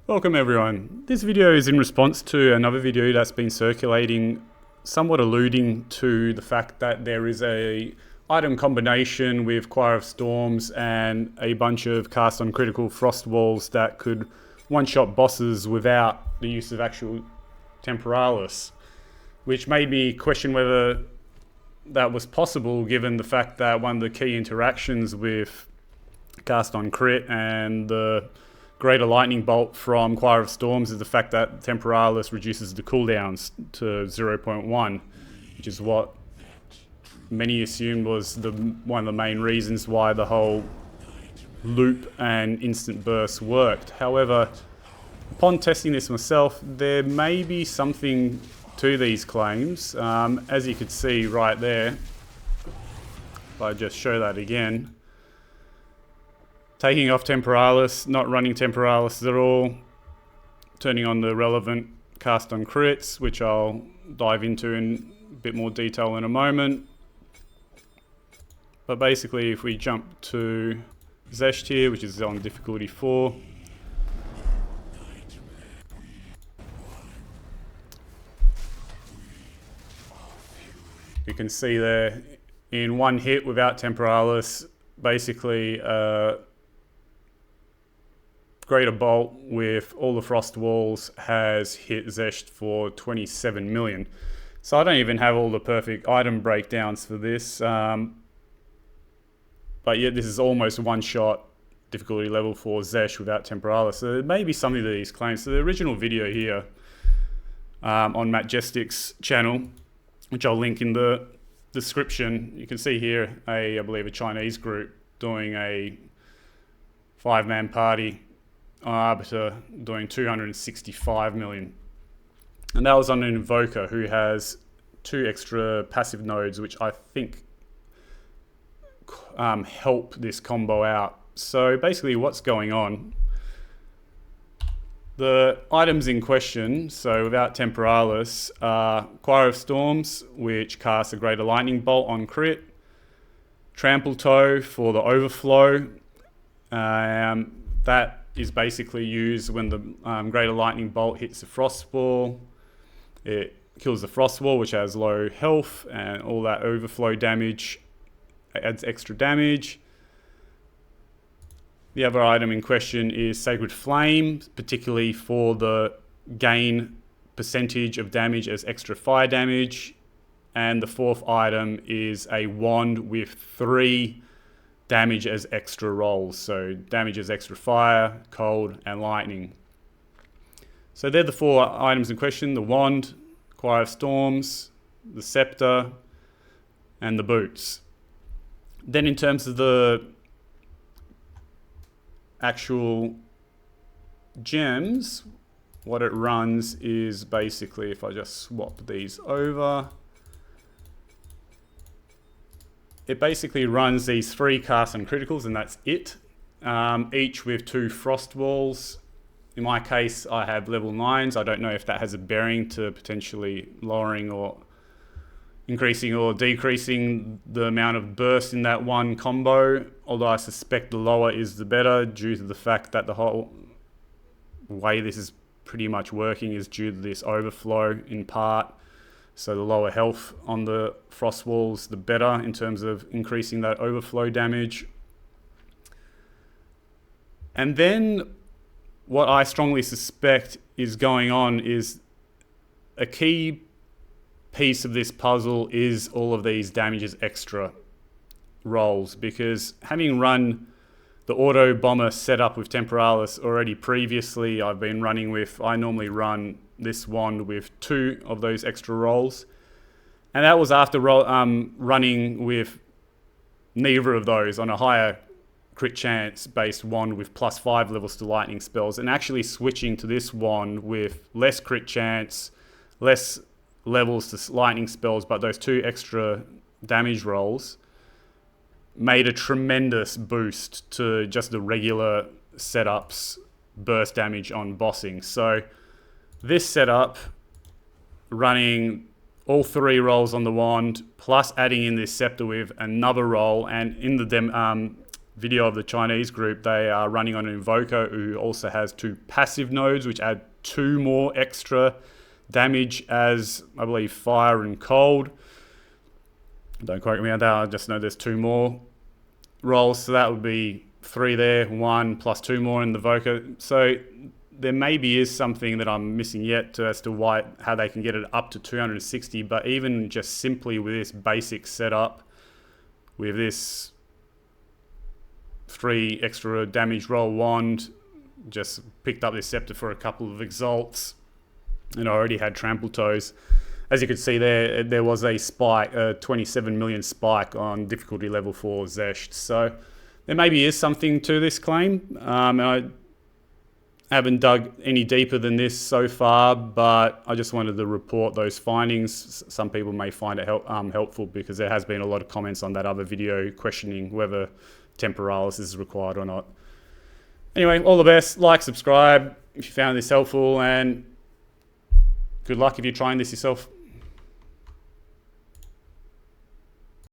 Welcome everyone. This video is in response to another video that's been circulating, somewhat alluding to the fact that there is a item combination with Choir of Storms and a bunch of cast on critical frost walls that could one-shot bosses without the use of actual Temporalis, which made me question whether that was possible given the fact that one of the key interactions with cast on crit and the greater lightning bolt from Choir of Storms is the fact that Temporalis reduces the cooldowns to 0.1, which is what many assumed was one of the main reasons why the whole loop and instant burst worked. However, upon testing this myself, there may be something to these claims. As you could see right there, if I just show that again, taking off Temporalis, not running Temporalis at all, turning on the relevant cast on crits, which I'll dive into in a bit more detail in a moment. But basically, if we jump to Zesht here, which is on difficulty 4, you can see there, in one hit without Temporalis, basically Greater Bolt with all the frost walls has hit Zesht for 27 million. So I don't even have all the perfect item breakdowns for this, but yet this is almost one shot difficulty level for Zesht without Temporalis. So there may be something to these claims. So the original video here on Matt Jestic's channel, which I'll link in the description, you can see here I believe a Chinese group doing a 5-man party on Arbiter doing 265 million. And that was on an Invoker who has 2 extra passive nodes, which I think help this combo out. So basically what's going on, the items in question, so without Temporalis, are Choir of Storms, which casts a Greater Lightning Bolt on crit, Trample Toe for the overflow, that is basically used when the Greater Lightning Bolt hits the Frost Wall. It kills the Frost Wall, which has low health, and all that overflow damage adds extra damage. The other item in question is Sacred Flame, particularly for the gain percentage of damage as extra fire damage. And the fourth item is a wand with 3 damage as extra rolls, so damage as extra fire, cold, and lightning. So they're the 4 items in question: the wand, Choir of Storms, the scepter, and the boots. Then in terms of the actual gems, what it runs is basically, if I just swap these over, it basically runs these 3 casts and criticals, and that's it. Each with 2 frost walls. In my case, I have level 9s. I don't know if that has a bearing to potentially lowering or increasing or decreasing the amount of burst in that one combo, although I suspect the lower is the better, due to the fact that the whole way this is pretty much working is due to this overflow in part. So the lower health on the frost walls, the better in terms of increasing that overflow damage. And then what I strongly suspect is going on is a key piece of this puzzle is all of these damages extra rolls, because having run the auto bomber setup with Temporalis already previously, I normally run this wand with 2 of those extra rolls, and that was after running with neither of those on a higher crit chance based wand with +5 levels to lightning spells, and actually switching to this wand with less crit chance, less levels to lightning spells, but those 2 extra damage rolls made a tremendous boost to just the regular setup's burst damage on bossing. So this setup, running all 3 rolls on the wand, plus adding in this scepter with another roll, and in the video of the Chinese group, they are running on an Invoker who also has 2 passive nodes, which add 2 more extra damage as, I believe, fire and cold. Don't quote me on that, I just know there's 2 more rolls, so that would be 3 there, 1 plus 2 more in the Invoker. So there maybe is something that I'm missing yet as to how they can get it up to 260, but even just simply with this basic setup, with this 3 extra damage roll wand, just picked up this scepter for a couple of exalts, and I already had trample toes. As you can see there was a spike, a 27 million spike on difficulty level 4 Zesht. So there maybe is something to this claim. And I haven't dug any deeper than this so far, but I just wanted to report those findings. Some people may find it helpful because there has been a lot of comments on that other video questioning whether temporalis is required or not. Anyway, all the best. Like, subscribe if you found this helpful, and good luck if you're trying this yourself.